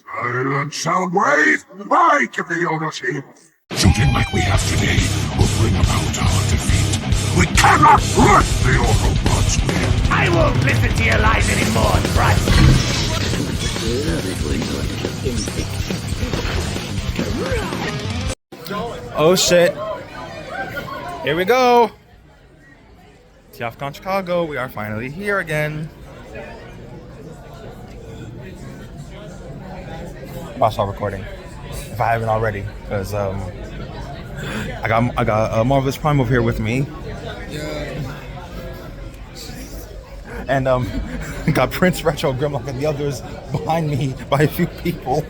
Silent sound wave, like the ownership. Shooting like we have today will bring about our defeat. We cannot let the Autobots win. I won't listen to your lies anymore, Trust. Oh shit. Here we go. TFCON Chicago, we are finally here again. I'll start recording if I haven't already, because I got Marvelous Prime over here with me. And got Prince Retro, Grimlock, and the others behind me by a few people.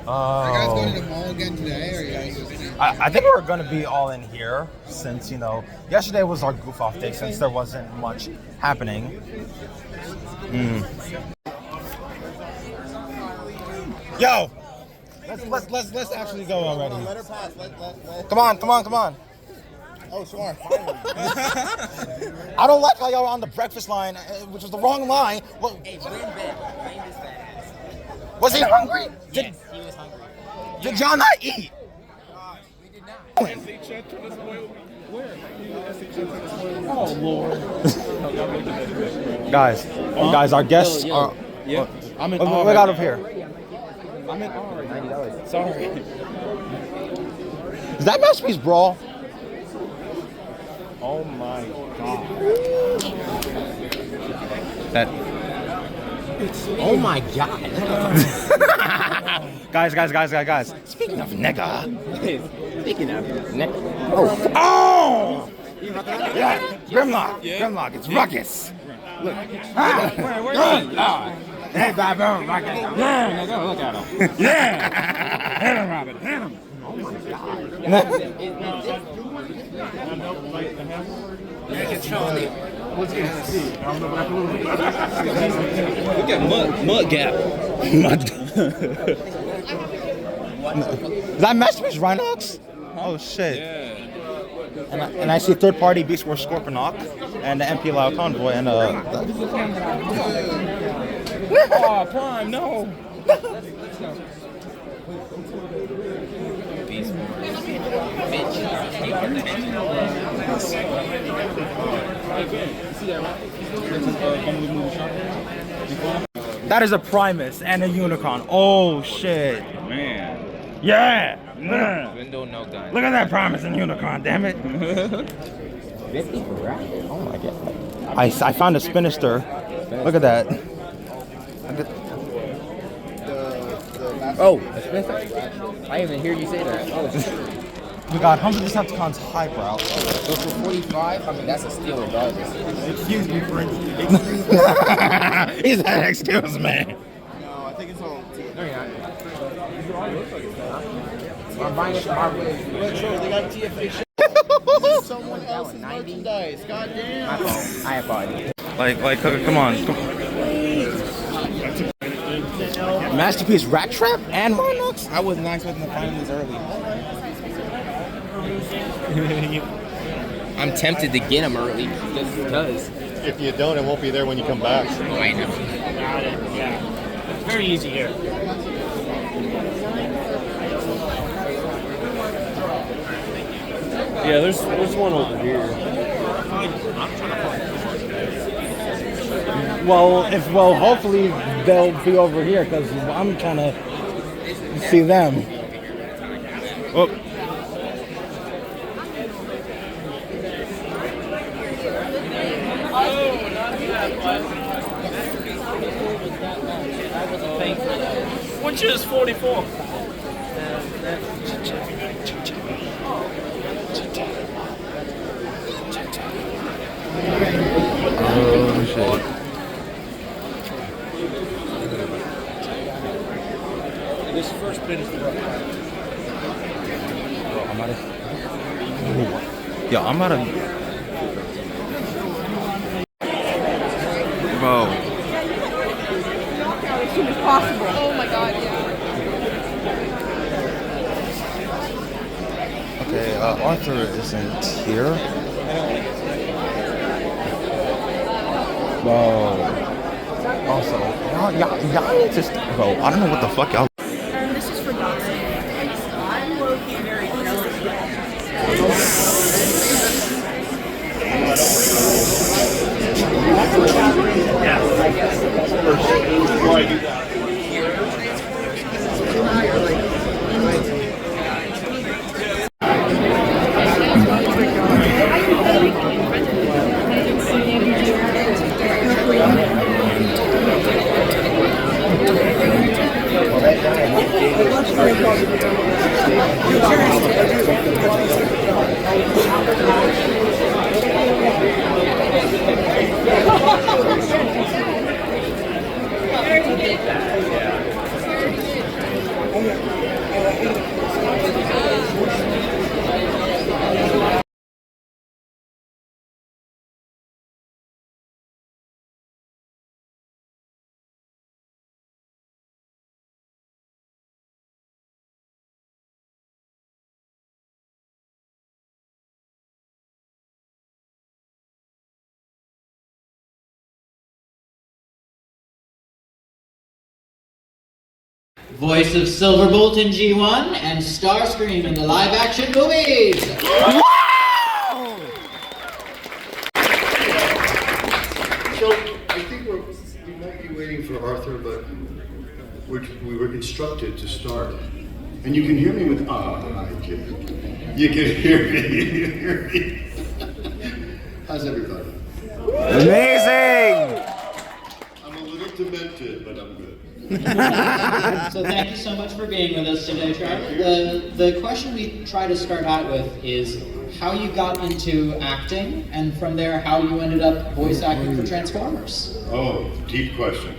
Are you guys going to the mall again today, or are you guys just... I think we're going to be all in here since, you know, yesterday was our goof off day since there wasn't much happening. Yo, let's actually go already. Let her pass. Come on. Oh, sure. I don't like how y'all are on the breakfast line, which was the wrong line. Well, Hey, Brain is badass. was he hungry? Yes, he was hungry. Did y'all not eat? We did not. Oh Lord. Guys, our guests are. Yeah. I'm in We awe got right over now. here. I'm in awe right now. Sorry. Is that Masterpiece Brawl? Oh my god. That. Oh my god. Guys. Speaking of nigga. Speaking of Oh! Yeah, Grimlock, it's ruckus. Look. Hey, baboon, ruckus. Yeah, nigga, look at him. Yeah! Hit him, Robin, hit him. Oh my god. Look at Mud Gap. Is that Masterpiece Rhinox? Oh shit. Yeah. And I see third party Beast Wars Scorponok and the MP Lao Convoy and Oh, Prime, no. that is a Primus and a Unicron. Oh shit. Man. Yeah. Window, no gun. Look at that Primus and Unicron, damn it. 50 for rap. Oh my god. I found a Spinister. Look at that. Oh, a Spencer. I didn't even hear you say that. Oh, We got 100 Decepticons Highbrow. so for 45, I mean, that's a steal regardless. Excuse me, Prince. He said, excuse me. No, I think it's all... No, you're not. I'm buying it from Marvel. Retro, they got TFA shit. Someone else's merchandise. Goddamn. My fault. I apologize. Like, come on. Masterpiece Rat Trap and Rhinox? I was not expecting to find this early. I'm tempted to get him early just because. If you don't, it won't be there when you come back. I know. Yeah. Very easy here. Yeah, there's one over here. Well, hopefully they'll be over here because I'm trying to see them. Oh. Which is 44. Oh shit. This first bit is the rough part. I'm out of. Bro. As soon as possible. Oh my god, yeah. Okay, Arthur isn't here. So, also, y'all need to, bro, I don't know what the fuck y'all. And this is for doxing. Voice of Silverbolt in G1 and Starscream in the live-action movies. So, I think we might be waiting for Arthur, but we were instructed to start. And you can hear me with, hi, Jim. You can hear me. How's everybody? Amazing! I'm a little demented, but I'm good. So thank you so much for being with us today, Charlie. The question we try to start out with is how you got into acting, and from there how you ended up voice acting for Transformers. Oh, deep question.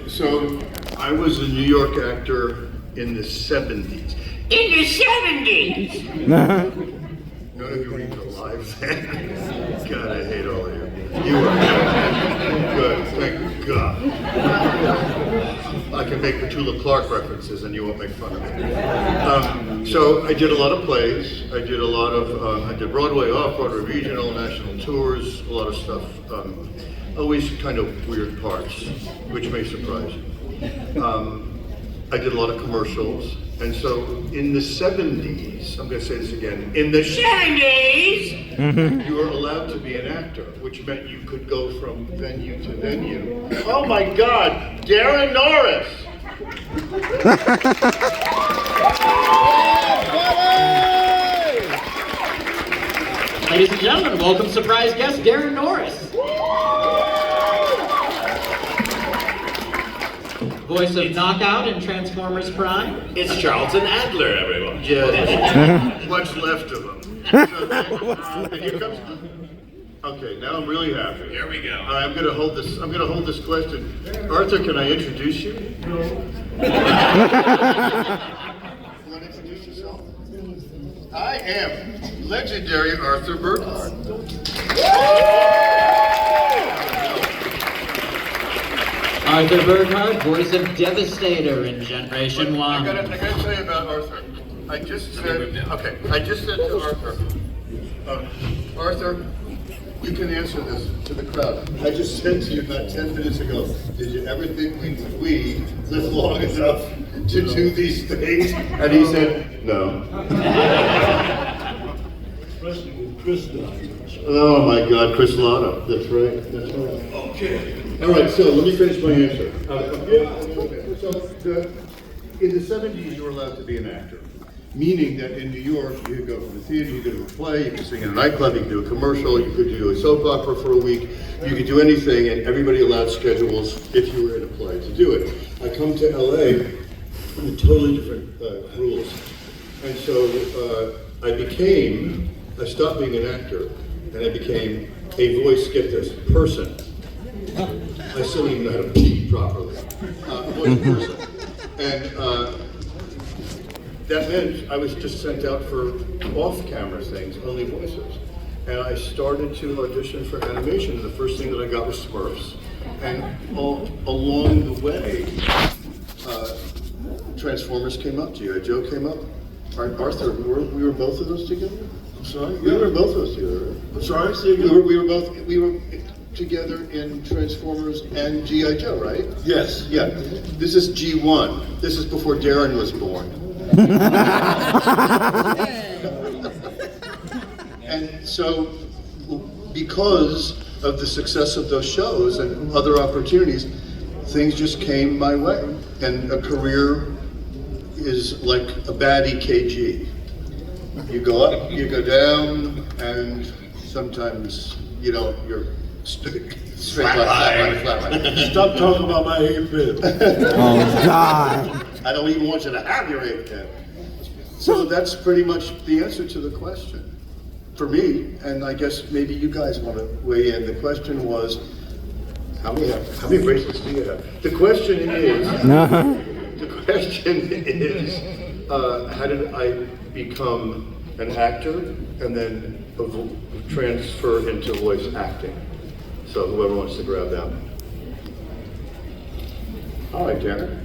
So I was a New York actor in the 70s. In the 70s! None of you were even alive then. God, I hate all of you. You are good, thank God. I can make Petula Clark references and you won't make fun of me. So I did a lot of plays. I did a lot of, I did Broadway, off-Broadway, regional, national tours, a lot of stuff. Always kind of weird parts, which may surprise you. I did a lot of commercials. And so in the 70s, I'm going to say this again, in the 70s, you were allowed to be an actor, which meant you could go from venue to venue. Oh my God, Darren Norris! Ladies and gentlemen, welcome surprise guest Darren Norris. Voice of Knockout in Transformers Prime. It's Charlton Adler, everyone. Yeah, what's left of him. So, here comes. Okay, now I'm really happy. Here we go. I'm gonna hold this question. Arthur, can I introduce you? You want to introduce yourself? I am legendary Arthur Burkhart. Arthur Burkhart, voice of Devastator in Generation 1. I gotta tell you about Arthur. I just said to Arthur, Arthur, you can answer this to the crowd. I just said to you about 10 minutes ago, did you ever think we live long enough to do these things? And he said, no. Oh my God, Chris Latta. That's right. Okay. All right, so let me finish my answer. In the 70s, you were allowed to be an actor. Meaning that in New York, you could go from the theater, you could do a play, you could sing in a nightclub, you could do a commercial, you could do a soap opera for a week, you could do anything, and everybody allowed schedules if you were in a play to do it. I come to LA with totally different rules. And so I stopped being an actor, and I became a voice, get this, person. I still don't even know how to speak properly. A voice person. And that meant I was just sent out for off-camera things, only voices. And I started to audition for animation, and the first thing that I got was Smurfs. And along the way, Transformers came up to you. Joe came up. Arthur, we were both of those together? I'm sorry? We were both of those together, right? I'm sorry? We were both, together in Transformers and G.I. Joe, right? Yes. Yeah. This is G1. This is before Darren was born. And so, because of the success of those shows and other opportunities, things just came my way. And a career is like a bad EKG. You go up, you go down, and sometimes you're straight line. Stop talking about my AFib. Oh, God. I don't even want you to have your AFib. So that's pretty much the answer to the question for me, and I guess maybe you guys want to weigh in. The question was, how many bracelets do you have? The question is, how did I become an actor and then transfer into voice acting? So whoever wants to grab that one. All right, Darren.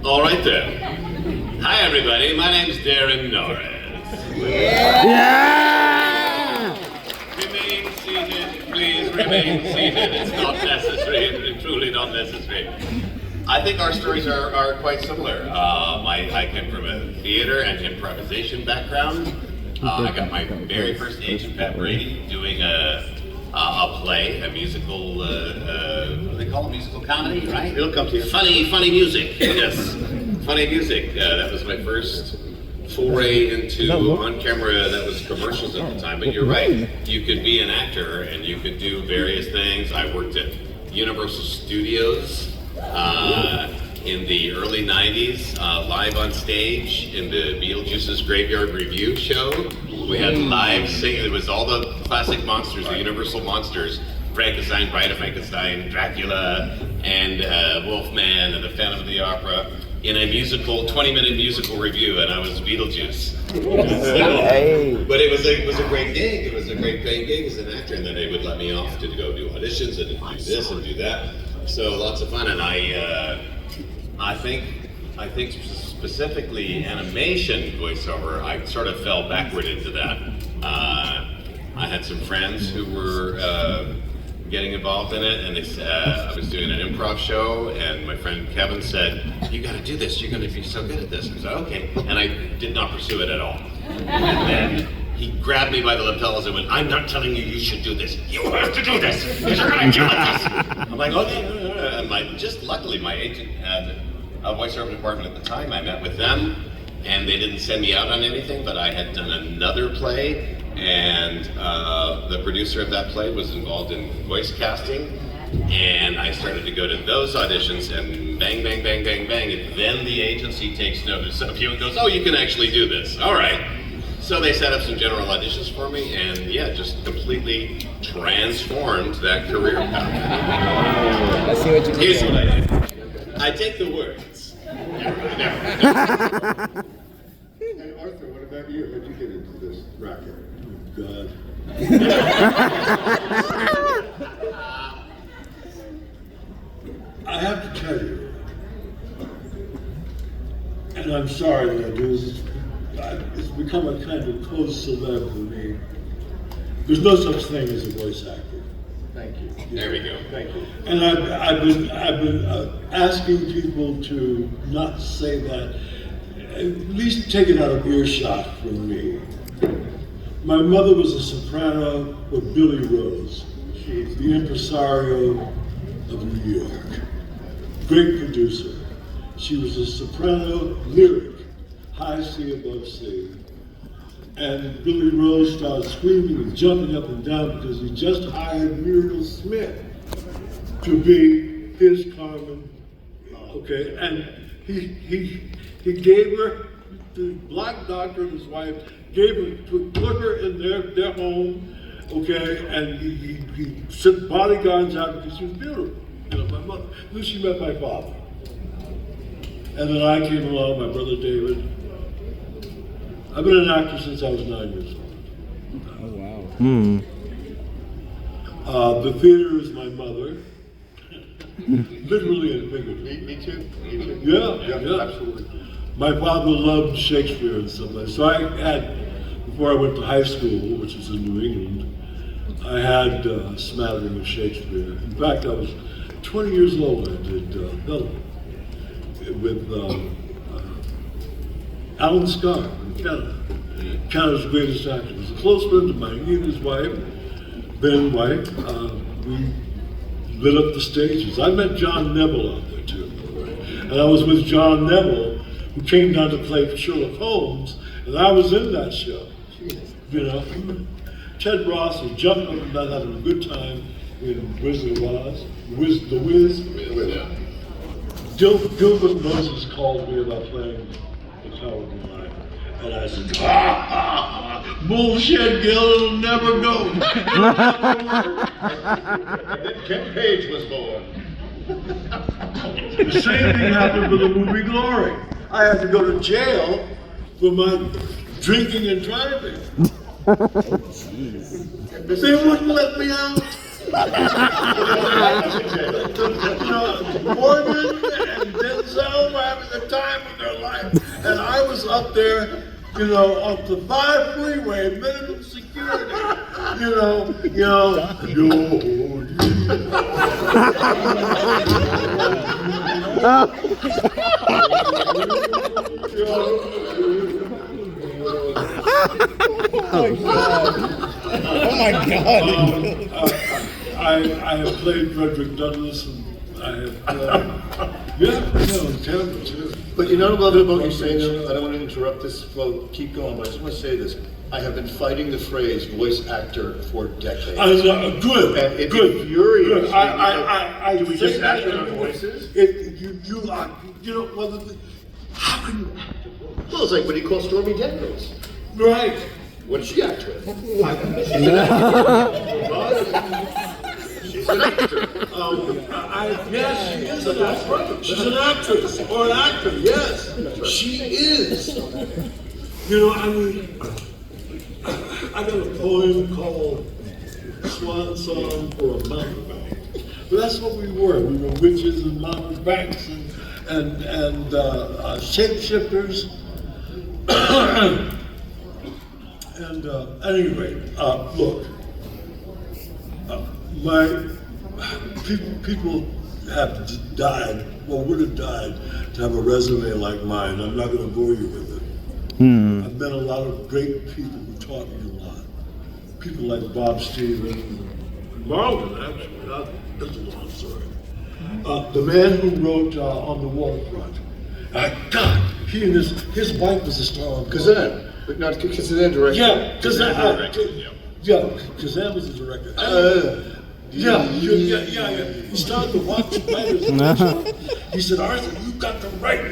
All right then. Hi everybody, my name's Darren Norris. Remain seated, please remain seated. It's not necessary, it's truly not necessary. I think our stories are quite similar. I came from a theater and improvisation background. I got my very first agent, Pat Brady, doing a play, a musical, what do they call it? Musical comedy, right? It'll come to you. Funny music, yes. Funny music. That was my first foray into on camera. That was commercials at the time, but you're right. You could be an actor and you could do various things. I worked at Universal Studios in the early 90s, live on stage in the Beetlejuice's Graveyard Review show. We had live singing. It was all the classic monsters, the Universal monsters. Frankenstein, Bride of Frankenstein, Dracula, and Wolfman, and the Phantom of the Opera, in a musical, 20-minute musical review, and I was Beetlejuice. But it was a great gig. It was a great paying gig as an actor, and then they would let me off to go do auditions and do this and do that. So lots of fun, and I think specifically animation voiceover, I sort of fell backward into that. I had some friends who were getting involved in it, and I was doing an improv show, and my friend Kevin said, "You got to do this. You're going to be so good at this." I said, "Okay," and I did not pursue it at all. And then he grabbed me by the lapels and went, "I'm not telling you you should do this. You have to do this because you're going to kill this." I'm like, "Okay." And luckily, my agent had a voiceover department at the time. I met with them, and they didn't send me out on anything, but I had done another play. And the producer of that play was involved in voice casting, and I started to go to those auditions, and bang, bang, bang, bang, bang, and then the agency takes notice of you and goes, "Oh, you can actually do this. All right." So they set up some general auditions for me, and yeah, just completely transformed that career path. Let's see what you did. Here's what I did. I take the words. Never. And Arthur, what about you? How'd you get into this racket? God. I have to tell you, and I'm sorry that I do this, it's become a kind of close celeb for me. There's no such thing as a voice actor. Thank you. There we go. Thank you. And I've been asking people to not say that. At least take it out of earshot from me. My mother was a soprano with Billy Rose, the impresario of New York. Great producer. She was a soprano lyric, high C above C. And Billy Rose started screaming and jumping up and down because he just hired Muriel Smith to be his Carmen. Okay, and he gave her, the black doctor and his wife gave her, put her in their home, okay, and he sent bodyguards out because she was beautiful. You know, my mother, then she met my father. And then I came along, my brother David. I've been an actor since I was 9 years old. Oh, wow. The theater is my mother. Literally and figuratively. Me too. Me too. Yeah, Absolutely. My father loved Shakespeare and stuff like that. So I had, before I went to high school, which was in New England, I had a smattering of Shakespeare. In fact, I was 20 years old. I did Bella with Alan Scott from Canada. Canada's greatest actor. He was a close friend of mine. He and his wife, then wife, we lit up the stages. I met John Neville out there too. And I was with John Neville, who came down to play Sherlock Holmes, and I was in that show. You know, Ted Ross was jumping up and down, having a good time in Wizard of Oz, The Wiz. Gilbert Moses called me about playing the Cowardly Lion, and I said, bullshit, Gil, it'll never go. It'll never work. And then Ken Page was born. The same thing happened with the movie Glory. I had to go to jail for my drinking and driving. They wouldn't let me out. You know, Morgan and Denzel were having the time of their life, and I was up there, you know, on the 5 freeway, minimum security. Oh my God! I have played Frederick Douglass, and I have terrible too. But you know what I love about you saying that? I don't want to interrupt this flow. Keep going, but I just want to say this. I have been fighting the phrase voice actor for decades. Good. And it Good. infuriates me. Do we just act on our voices? How can you? Well, it's like when you call Stormy Daniels. Right. What does she act with? She's an actor. Yes, she is an actress. She's an actress or an actor. Yes, she is. You know, I mean, I got a poem called "Swan Song for a Mountebank." But that's what we were. We were witches and mountebanks and shapeshifters. And at any rate, look, people have died, well, would have died to have a resume like mine. I'm not going to bore you with it. I've met a lot of great people who taught me a lot. People like Bob Stevens, Marlon, actually. That's a long story. The man who wrote On the Waterfront. God, he and his wife was a star. Kazan. But not Kazan director. Yeah, Kazan was the director. Yeah. He started to watch the writers. He said, Arthur, you got to write.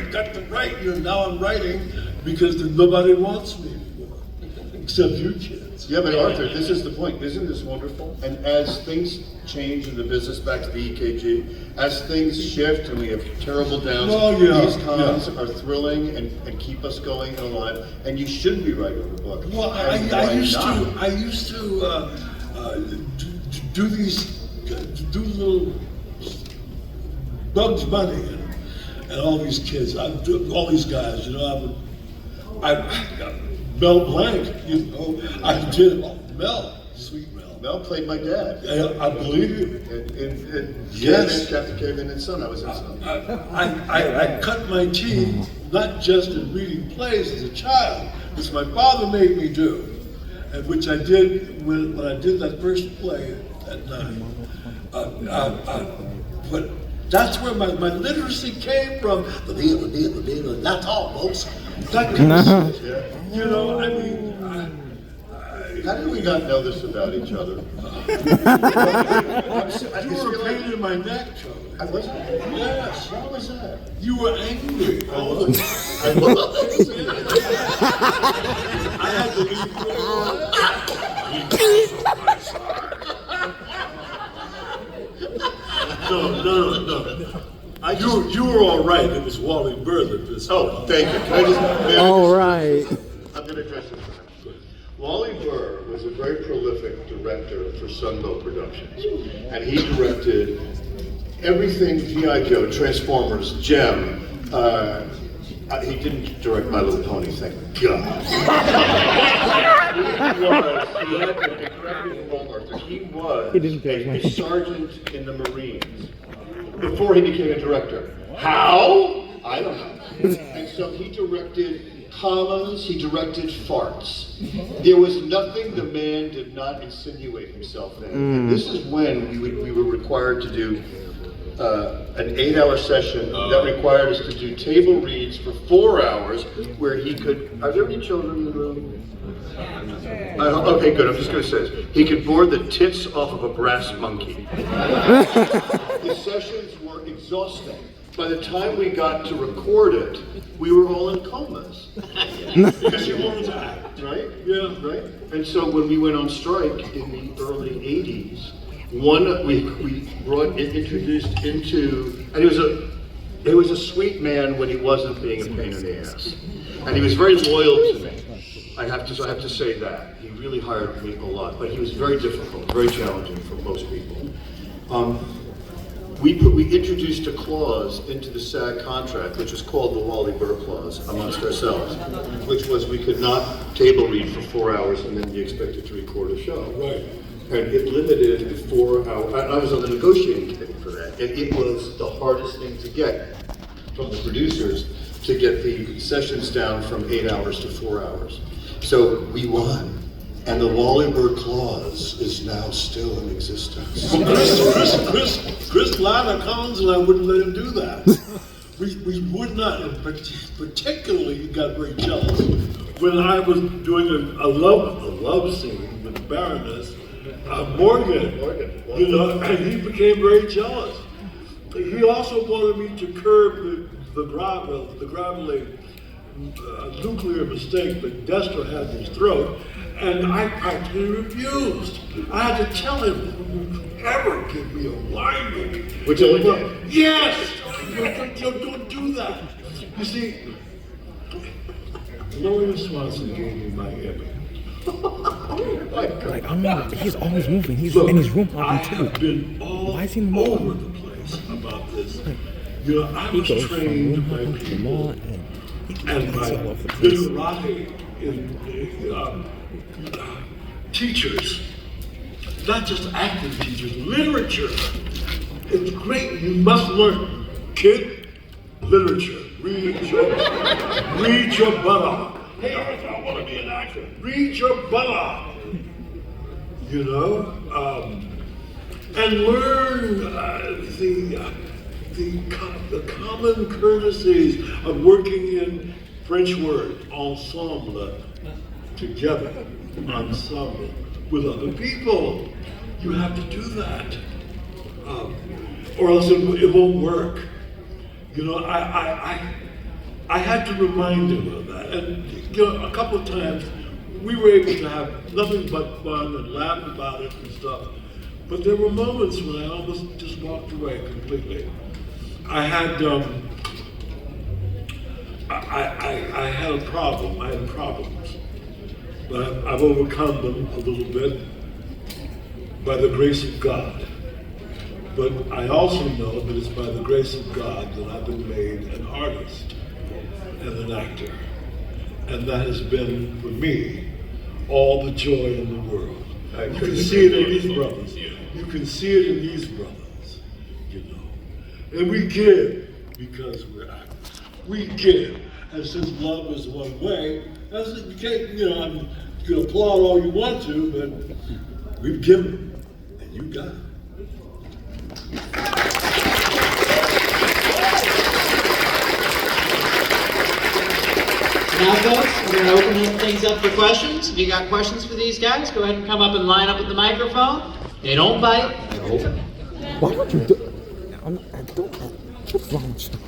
And now I'm writing because nobody wants me anymore, except you kids. Yeah, but Arthur, this is the point. Isn't this wonderful? And as things change in the business, back to the EKG, as things shift and we have terrible downs, these cons are thrilling and keep us going and alive. And you should be writing a book. Well, I used to do little Bugs Bunny and all these kids, all these guys, you know, Mel Blanc, you know, I did Mel, sweet Mel. Mel played my dad. I believe you. Yes. Captain Caveman and Son, I was in Son. I cut my teeth, not just in reading plays as a child, which my father made me do, and which I did when I did that first play at 9. But that's where my literacy came from. That's all, folks. That kind of shit. You know, I mean, how did we not know this about each other? You were a pain in my neck, Charlie. I wasn't. Yes. How was that? You were angry. I was. I had to leave you. No. You were all right. It was Wally Burr that pissed me off. Thank you. Can I just, all right. I'm going to address this. Wally Burr was a very prolific director for Sunbow Productions, and he directed everything G.I. Joe, Transformers, Gem. He didn't direct My Little Pony, thank God. had to correct me if I'm wrong, Arthur. He was He didn't pay a attention. sergeant in the Marines before he became a director. How? I don't know. And so he directed commas, he directed farts. There was nothing the man did not insinuate himself in. And this is when we were required to do an 8-hour session that required us to do table reads for 4 hours where he could, are there any children in the room? Okay, good, I'm just gonna say this. He could bore the tits off of a brass monkey. The sessions were exhausting. By the time we got to record it, we were all in comas. Because you wanted to act. Right? Yeah. Right? And so when we went on strike in the early 80s, we introduced into, and he was a sweet man when he wasn't being a pain in the ass. And he was very loyal to me. I have to say that. He really hired me a lot, but he was very difficult, very challenging for most people. We introduced a clause into the SAG contract, which was called the Wally Burr clause amongst ourselves, which was we could not table read for 4 hours and then be expected to record a show. Right. And it limited the 4 hour, I was on the negotiating committee for that, and it was the hardest thing to get from the producers to get the sessions down from 8 hours to 4 hours. So we won. And the Wally Burr clause is now still in existence. Chris Lana Collins and I wouldn't let him do that. We would not, and particularly he got very jealous. When I was doing a love scene with the Baroness, Morgan, you know, and he became very jealous. He also wanted me to curb the gravelly nuclear mistake that Destro had in his throat. And I practically refused. I had to tell him, don't you ever give me a line. Which I did. Yes! Don't do that. You see, Lauren Swanson gave me my Emmy. Like, I don't know, he's always moving. He's Look, in his room I talking too. have been all Why is he in the over mall? the place about this. You know, I He was goes from trained room by hall to the mall people, and and he's by all over the place. literati teachers, not just acting teachers, literature. It's great. You must learn, kid, literature. Read your butt off. Hey, Arthur, I want to be an actor. Read your butt off. You know, and learn the common courtesies of working in French word, ensemble, together, ensemble, with other people. You have to do that, or else it won't work. You know, I had to remind him of that, and you know, a couple of times we were able to have nothing but fun and laugh about it and stuff. But there were moments when I almost just walked away completely. I had I had a problem. I had problems, but I've overcome them a little bit by the grace of God. But I also know that it's by the grace of God that I've been made an artist and an actor. And that has been, for me, all the joy in the world. You can see it in these brothers. You can see it in these brothers, you know. And we give because we're actors. We give. And since love is one way, you can't, you know, you can applaud all you want to, but we've given, and you got it. Now, folks, we're going to open things up for questions. If you got questions for these guys, go ahead and come up and line up with the microphone. They don't bite. Why would you do? What's wrong with you?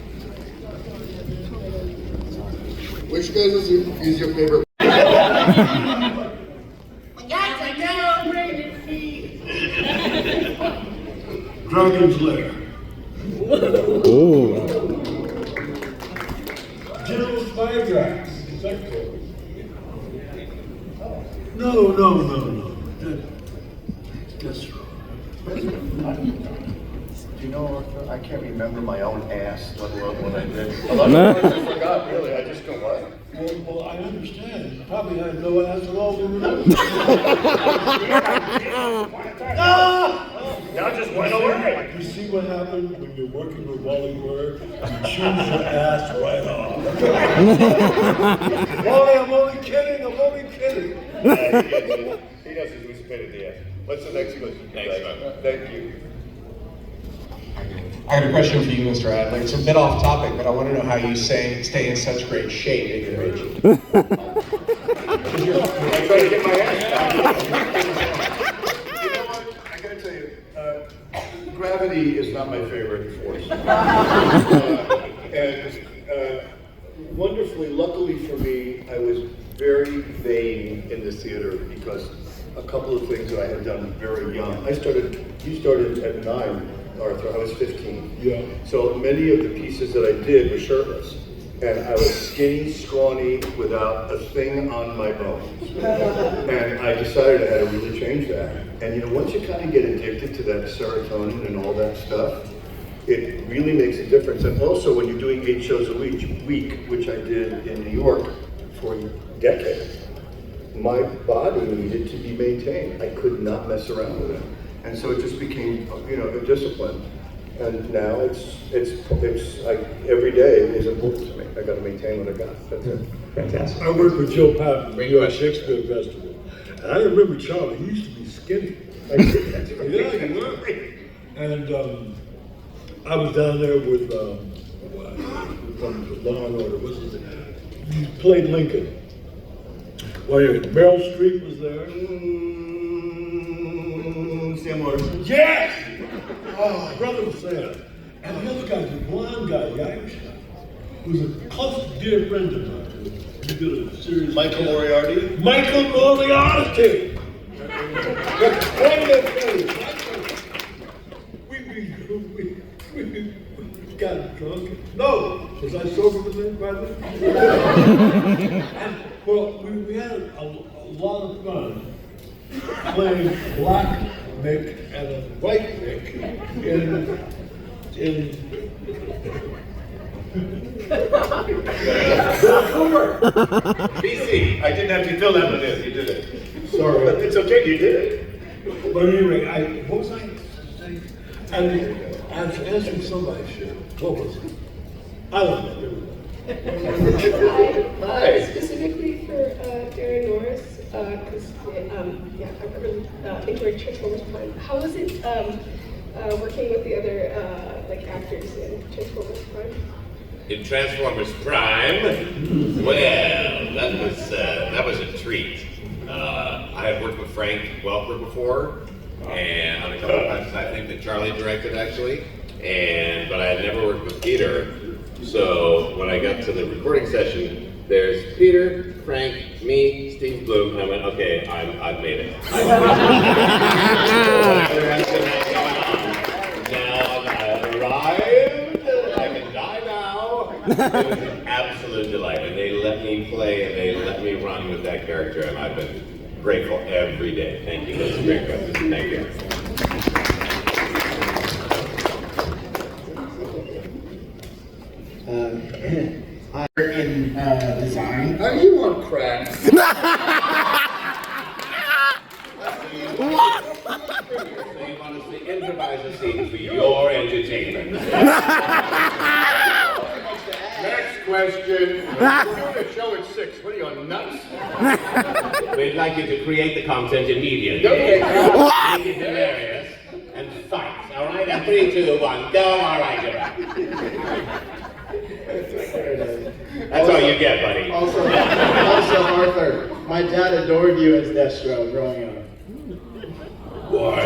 Which guys is your favorite? Dragon's Lair. Oh. General's Firetrax. No. That's wrong. Do you know, Arthur, I can't remember my own ass, let alone what I did. A lot of times I forgot, really. I just go, what? Well, I understand. You probably had no ass at all to remember. Now just went away. You see what happens when you're working with Wally Bird? You choose your ass right off. Wally, I'm only kidding. I'm only kidding. He knows he's was paid at the end. What's the next question? Thanks, man. Thank you. I have a question for you, Mr. Adler. It's a bit off topic, but I want to know how you stay in such great shape at your age. I try to get my ass back. You know what? I gotta tell you, gravity is not my favorite force. Wonderfully, luckily for me, I was very vain in the theater because a couple of things that I had done very young. You started at 9. Arthur, I was 15. Yeah. So many of the pieces that I did were shirtless. And I was skinny, scrawny, without a thing on my bones. And I decided I had to really change that. And you know, once you kind of get addicted to that serotonin and all that stuff, it really makes a difference. And also when you're doing 8 shows a week, which I did in New York for decades, my body needed to be maintained. I could not mess around with it. And so it just became, you know, a discipline. And now it's like every day is important to me. I got to maintain what I got. That's it. Fantastic. I worked with Joe Papp at the New York Shakespeare Festival. And I remember Charlie, he used to be skinny. Yeah, he was. And I was down there with from Law and Order. What's his name? He played Lincoln. Well, Meryl Streep was there. Sam Morrison. Yes! Oh, brother was Sam. And the other guy, the blonde guy, the Irish guy, who's a close, dear friend of mine. He did a series. Michael Moriarty. Michael Moriarty! We got drunk. No! Was I sober with him by then? Well, we had a lot of fun playing black Mick and a white Mick in BC. I didn't have to fill that one in. You did it. Sorry. But it's okay. You did it. But anyway, what was I saying? I was answering somebody's shit. What was it? I don't know. Hi. Specifically for Darren Norris, because I really enjoyed Transformers Prime. How was it working with the other actors in Transformers Prime? In Transformers Prime, well, that was a treat. I had worked with Frank Welker before, and on a couple of projects I think that Charlie directed actually, but I had never worked with Peter. So when I got to the recording session, there's Peter, Frank, me, Steve Bloom, and I went, okay, I've made it. Now I've arrived, I can die now. It was an absolute delight, and they let me play and they let me run with that character, and I've been grateful every day. Thank you. That's a great question. Thank you. In design. Are you on crack? What? So you want us to improvise a scene for your entertainment. Next question. We're doing a show at 6. What are you, on nuts? We'd like you to create the content immediately. Okay. Make it hilarious and fight. All right? And 3, 2, 1, go. All right, you're right. That's all you get, buddy. Also, Arthur, my dad adored you as Destro growing up. Why?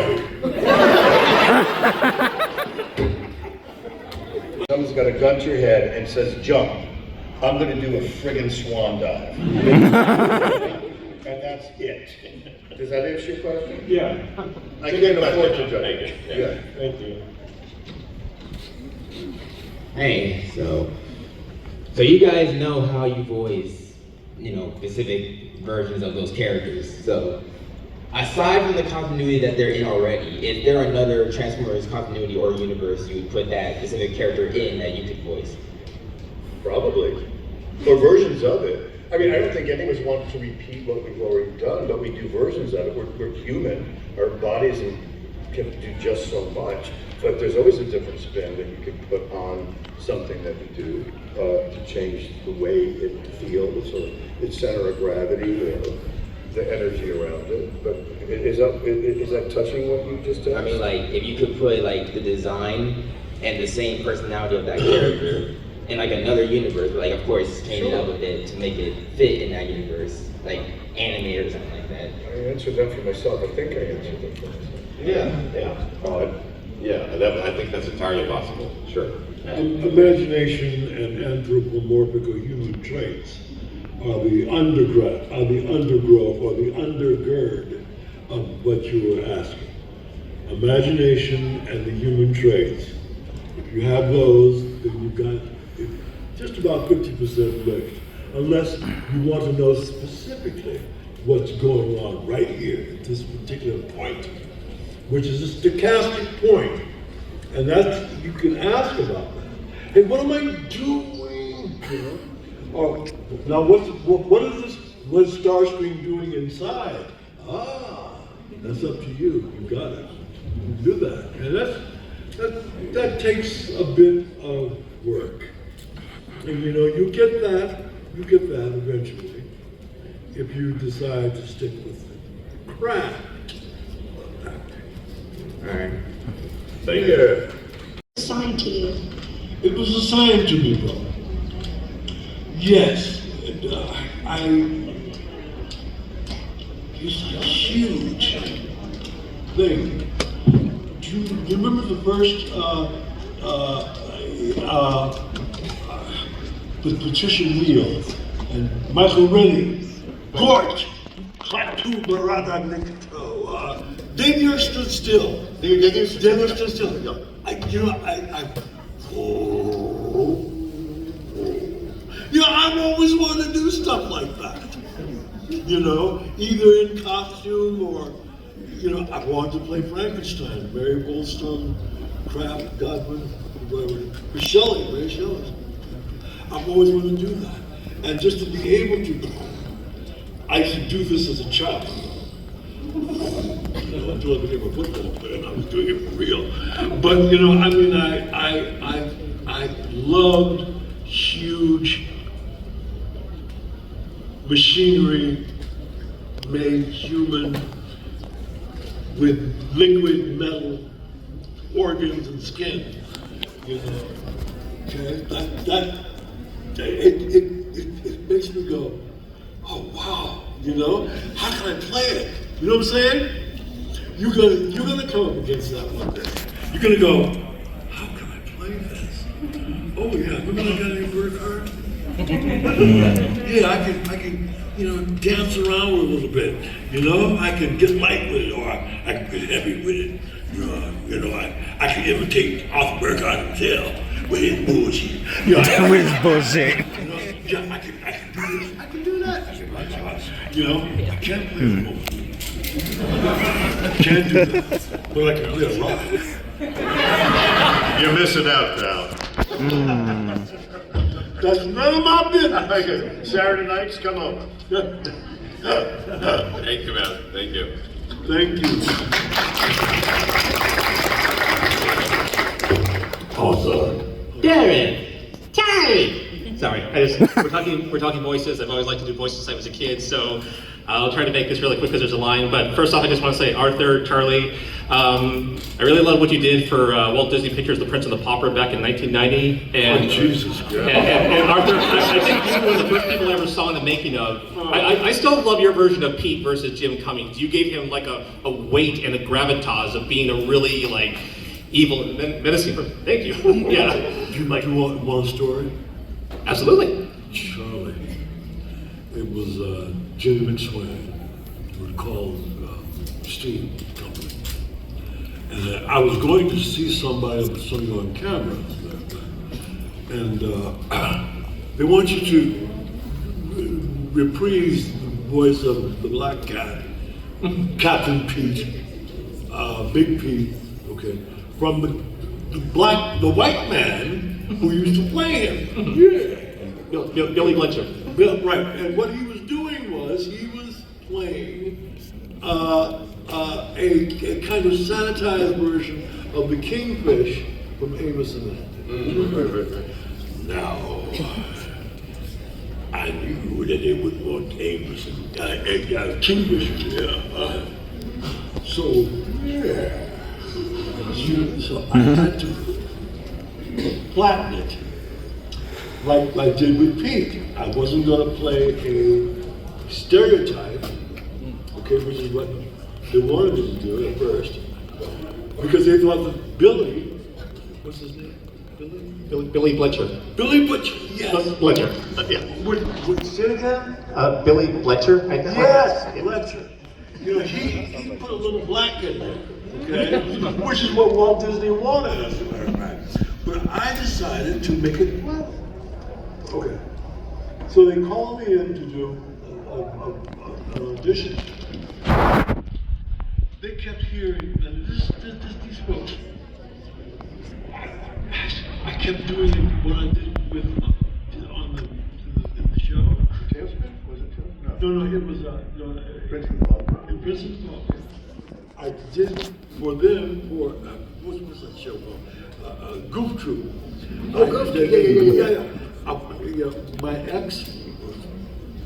Someone's got a gun to your head and says, jump. I'm going to do a friggin' swan dive. And that's it. Does that answer your question? Yeah. I can't afford to jump. Thank you. Yeah. Thank you. Hey, so you guys know how you voice, specific versions of those characters. So aside from the continuity that they're in already, is there another Transformers continuity or universe you would put that specific character in that you could voice? Probably. Or versions of it. I mean, I don't think any of us want to repeat what we've already done, but we do versions of it. We're human. Our bodies can do just so much. But there's always a different spin that you can put on something that we do to change the way it feels or its center of gravity or the energy around it. But is that touching what you just asked? I mean, like, if you could put like the design and the same personality of that character in like another universe, but like of course change it up a bit to make it fit in that universe, like animated or something like that. I answered that for myself. I think I answered that for myself. I think that's entirely possible. Sure. Imagination and anthropomorphic or human traits are the undergrowth, or the undergird of what you were asking. Imagination and the human traits. If you have those, then you've got just about 50% licked, unless you want to know specifically what's going on right here at this particular point, which is a stochastic point. And that's, you can ask about that. Hey, what am I doing? You know? Or, now what is Starscream doing inside? That's up to you. You got it. You do that. And that takes a bit of work. And you know, you get that eventually if you decide to stick with the craft of acting. All right. Thank you. Assigned to you. It was assigned to me, bro. Yes, it's a huge thing. Do you remember the first, with Patricia Neal and Michael Rennie? Gorge! Klaatu Barada Nikto. Daniel stood still. Daniel stood still. I've always wanted to do stuff like that. You know, either in costume or, you know, I wanted to play Frankenstein, Mary Wollstone, Kraft, Godwin, whatever. Mary Shelley. I've always wanted to do that. And just to be able to, I used to do this as a child. You know, until I became a football player, and I was doing it for real. But you know, I mean, I loved huge machinery made human with liquid metal organs and skin. You know, okay, it makes me go, oh wow, you know, how can I play it? You know what I'm saying? You're gonna come up against that one day. You're gonna go, how can I play this? Oh yeah, remember that guy named Bert Hart? Yeah, I can, you know, dance around with it a little bit. You know, I can get light with it, or I can get heavy with it. You know, I can imitate Arthur Burkhart himself with his bullshit. You know, with his bullshit. You know, yeah, I can do this. I can do that. You know, I can't play a role. I can't do that, but I can play a rock. You're missing out, pal. That's none of my business. Saturday nights, come over. Thank you, man. Thank you. Thank you. Awesome. Darren! Charlie! Sorry, we're talking voices. I've always liked to do voices since I was a kid, so I'll try to make this really quick because there's a line. But first off, I just want to say, Arthur, Charlie, I really love what you did for Walt Disney Pictures' The Prince and the Pauper back in 1990. And, Jesus Christ. And Arthur, I think you were one of the first people I ever saw in the making of. I still love your version of Pete versus Jim Cummings. You gave him like a weight and a gravitas of being a really like evil and menacing person. Thank you. Yeah. You want one story? Absolutely. Charlie. It was Jimmy McSwain, who had called Steam Company. And I was going to see somebody on camera. And they want you to reprise the voice of the black cat Captain Pete, Big Pete, okay, from the white man who used to play him. Yeah. Billy Bletcher. Right, and what he was doing was he was playing a kind of sanitized version of the Kingfish from Amos and Andy. Now, I knew that they would want Amos and Kingfish. So I had to flatten it. Like I did with Pete. I wasn't going to play a stereotype, okay, which is what they wanted me to do at first, because they thought that Billy, what's his name? Billy Bletcher. Billy Butcher, yes. Bletcher. Yeah. Would say it again? Billy Bletcher. Yes, Bletcher. You know, he put a little black in there, okay, which is what Walt Disney wanted, as a matter of fact. But I decided to make it black. Okay, so they called me in to do an audition. They kept hearing, and these folks, I kept doing what I did with in the show. Tailspin? Was it Tailspin? No, it was in Princeton Park. I did for them for what was that show called? Goof Troop. Oh, Goof Troop. Yeah. My ex,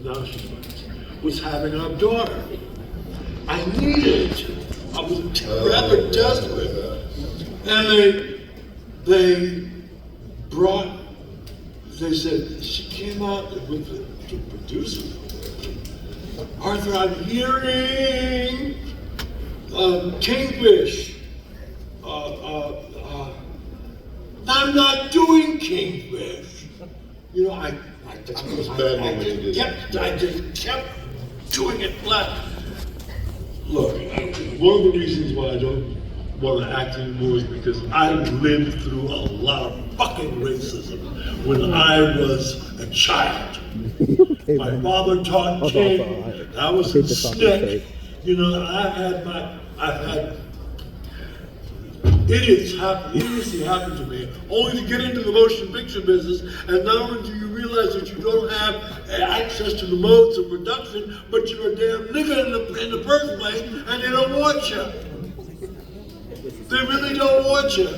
now she's my ex, was having our daughter. I needed it. I was rather desperate. And they said, she came out with the producer. Arthur, I'm hearing Kingfish. I'm not doing Kingfish. You know, I just kept doing it flat. Look, one of the reasons why I don't want to act anymore is because I lived through a lot of fucking racism when I was a child. My father taught King. I was a snick. You know, I've had idiocy happen to me, only to get into the motion picture business, and not only do you realize that you don't have access to the modes of production, but you're a damn nigga in the first place, and they don't want you. They really don't want you.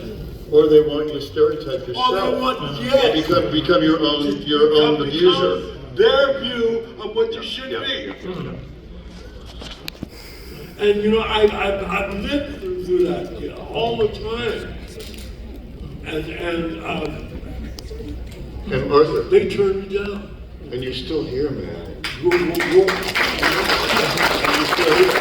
Or they want you to stereotype yourself. Or they want, yes. Become your own abuser. Their view of what you should be. And you know, I've lived through that, you know, all the time. And Arthur, they turned me down. And you're still here, man. You're still here.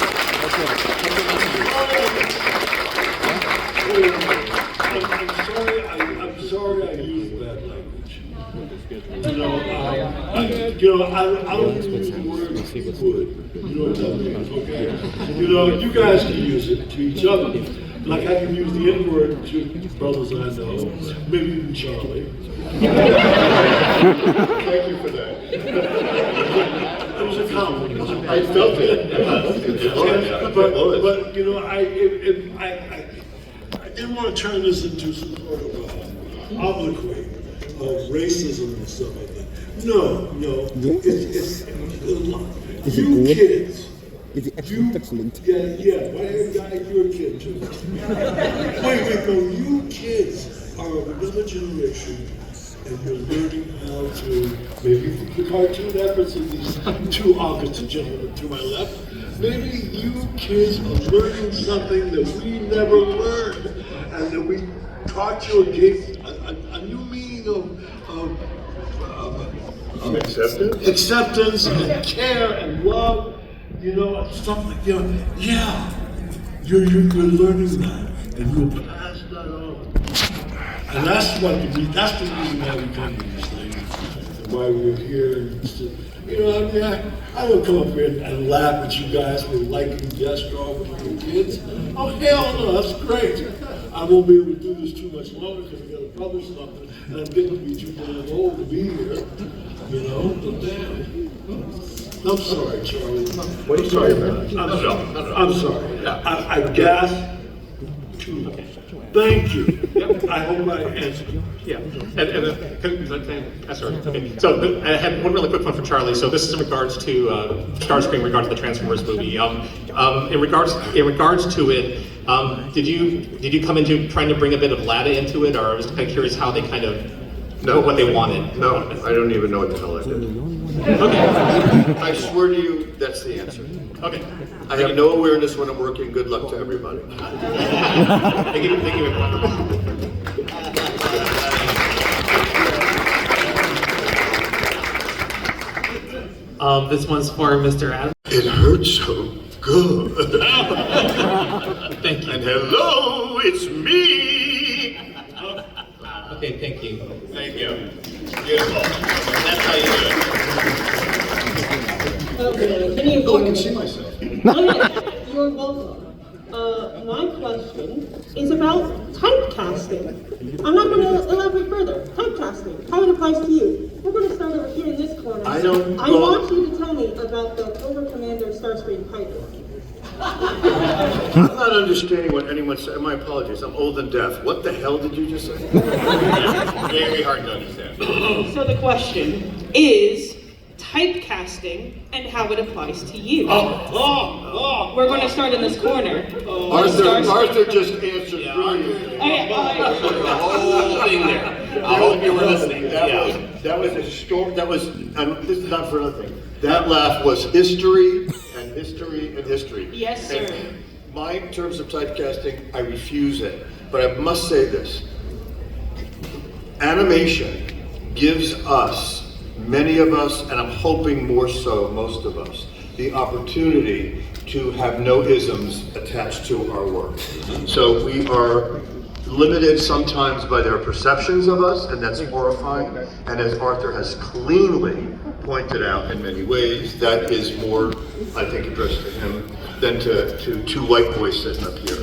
I'm sorry I used bad language. You know, I don't use the word would. You know what that means, okay? You know, you guys can use it to each other. Like I can use the N-word to brothers I know, maybe even Charlie. Thank you for that. It was a compliment. I felt it. But you know, I didn't want to turn this into some sort of obloquy of racism and stuff like that. No. It's you kids. Is it excellent? Yeah, white-haired guy, you're a kid too. Wait, no, you kids are of another generation, and you're learning how to, maybe the cartoon efforts of these two August gentlemen to my left, maybe you kids are learning something that we never learned, and that we taught you a new meaning of acceptance and care and love. You know, something, you know, yeah, you're learning that, and you'll pass that on. And that's the reason why we come to these things, and why we're here. And you know, I mean, I don't come up here and laugh at you guys for liking Destro with your kids. Oh, hell no, that's great. I won't be able to do this too much longer because I got to publish something, and I'm getting to be too damn old to be here. You know, but damn. I'm sorry, Charlie. What are you talking about? I'm sorry. I gasped. Thank you. I hope I answered. Yeah, sorry. Okay. So I have one really quick one for Charlie. So this is in regards to Starscream, in regards to the Transformers movie. In regards to it, did you come into trying to bring a bit of Lada into it, or I was kind of curious how they kind of know what they wanted? No, I don't even know what the hell I did. Okay. I swear to you, that's the answer. Okay. I have no awareness when I'm working. Good luck to everybody. Thank you, everyone. This one's for Mr. Adams. It hurts so good. Thank you. And hello, it's me. Okay, thank you. Thank you. Beautiful. That's how you do it. Okay, can you Oh, I can see myself. You're welcome. My question is about typecasting. I'm not going to elaborate further. Typecasting, how it applies to you. We're going to start over here in this corner. I want you to tell me about the Cobra Commander Starscream pipeline. I'm not understanding what anyone said. My apologies. I'm old and deaf. What the hell did you just say? Very hard to understand. So the question is typecasting and how it applies to you. We're going to start in this corner. Arthur just answered brilliantly. Okay, The whole thing there. I hope you were listening. That was a story. That was, and this is not for nothing. That laugh was history and history and history. Yes, sir. And my terms of typecasting, I refuse it. But I must say this. Animation gives us, many of us, and I'm hoping more so, most of us, the opportunity to have no isms attached to our work. So we are limited sometimes by their perceptions of us, and that's horrifying. And as Arthur has cleanly pointed out in many ways, that is more, I think, addressed to him than to two white boys sitting up here.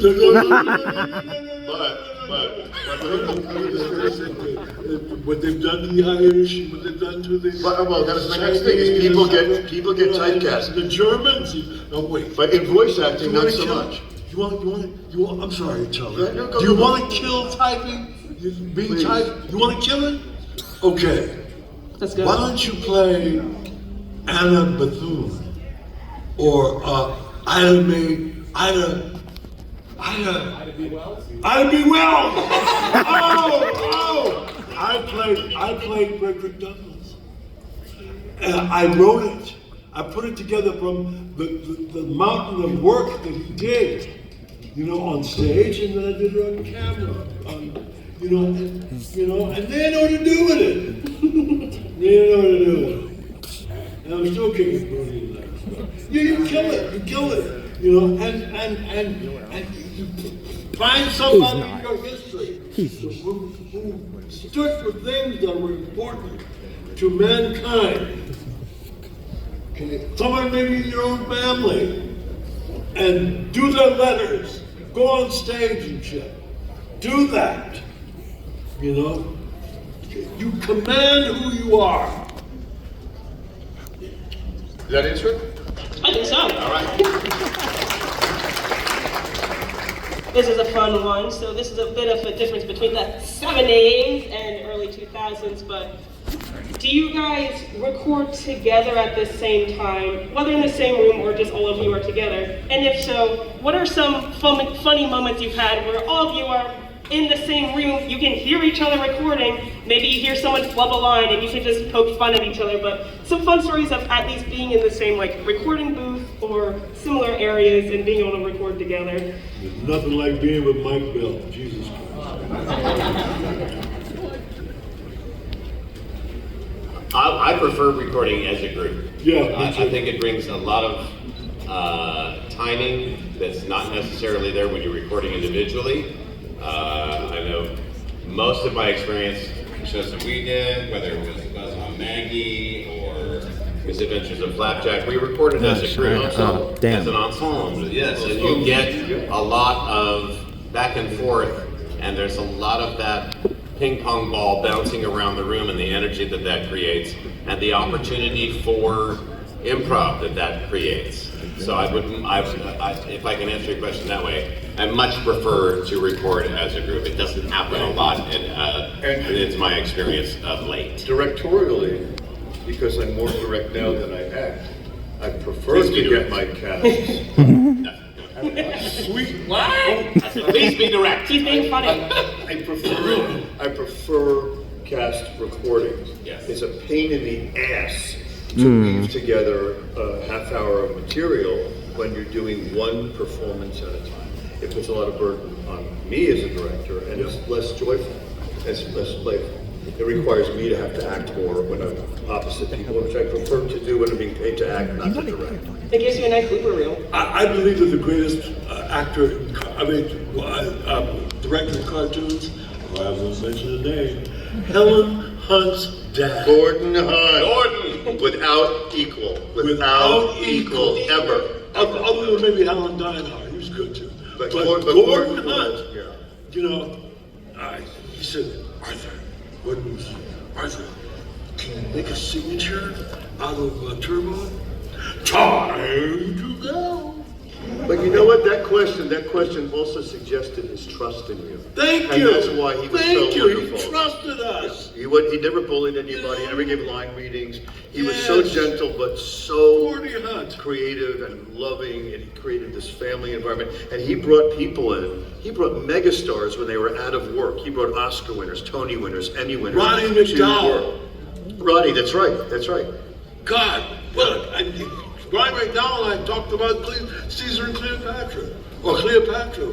What they've done to the Irish, what they've done to the... Well, that was my next thing, is people get typecast. The Germans, oh wait. But in voice acting, not so much. You want, I'm sorry, Charlie. No, Do you want to kill typing? Being typed? You want to kill it? Okay. Let's go. Why don't you play Anna Bethune? Or Ida B. Wells? Oh! I played Frederick Douglass. I wrote it. I put it together from the mountain of work that he did, on stage, and then I did it on camera. And they know what to do with it. And I'm still kicking booty in that stuff. You kill it, and you find somebody in your history who stood for things that were important to mankind. Someone maybe in your own family, and do their letters, go on stage and shit. Do that. You command who you are. Did that answer it? I think so. All right. This is a fun one. So this is a bit of a difference between the 70s and early 2000s, but do you guys record together at the same time, whether in the same room or just all of you are together? And if so, what are some funny moments you've had where all of you are in the same room, you can hear each other recording, maybe you hear someone flub a line and you can just poke fun at each other, but some fun stories of at least being in the same recording booth or similar areas and being able to record together. There's nothing like being with Mike Bell, Jesus Christ. I prefer recording as a group. Yeah, I think it brings a lot of timing that's not necessarily there when you're recording individually. I know most of my experience shows that we did, whether it was Buzz on Maggie or Misadventures of Flapjack, we recorded as a group, as an ensemble. Yes, and you get a lot of back and forth, and there's a lot of that ping pong ball bouncing around the room and the energy that creates, and the opportunity for improv that creates. So if I can answer your question that way, I much prefer to record as a group. It doesn't happen a lot, and it's my experience of late. Directorially, because I'm more direct now than I act, I prefer to get my cast. Sweet. What? Please be direct. He's being funny. I prefer cast recordings. Yes. It's a pain in the ass to weave together a half hour of material when you're doing one performance at a time. It puts a lot of burden on me as a director, and it's less joyful, it's less playful. It requires me to have to act more when I'm opposite people, which I prefer to do when I'm being paid to act, not to direct. It gives you a nice blooper reel. I believe that the greatest actor, director of cartoons, I was going to mention the name, Helen Hunt's dad. Gordon Hunt. Without equal. Without equal, ever. Other than maybe Alan Dinehart, he was good too. But Gordon Hunt, yeah. you know, he said, Arthur, can you make a signature out of turbo? Time to go. But you know what? That question also suggested his trust in you. Thank and you. That's why he was so wonderful. He trusted us. He never bullied anybody. He never gave line readings. He was so gentle, but so creative and loving, and he created this family environment. And he brought people in. He brought megastars when they were out of work. He brought Oscar winners, Tony winners, Emmy winners. Roddy McDowell. Roddy, that's right. That's right. God, look, Ryan McDowell and I talked about Caesar and Cleopatra. Or Cleopatra.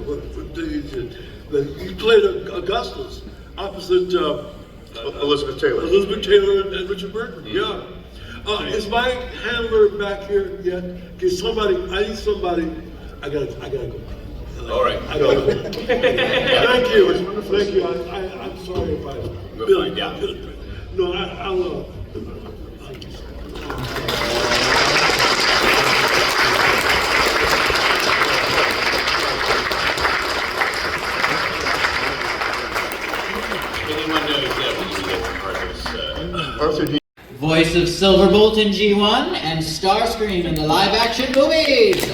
He played Augustus opposite Elizabeth Taylor. Elizabeth Taylor and Richard Burton, yeah. Is my handler back here yet? I need somebody. I gotta go. All right. I gotta go. Thank you. I'm sorry if I... Billy, yeah. No, I'll Anyone knows that we can get Arthur's... Arthur D. Voice of Silverbolt in G1 and Starscream in the live action movies.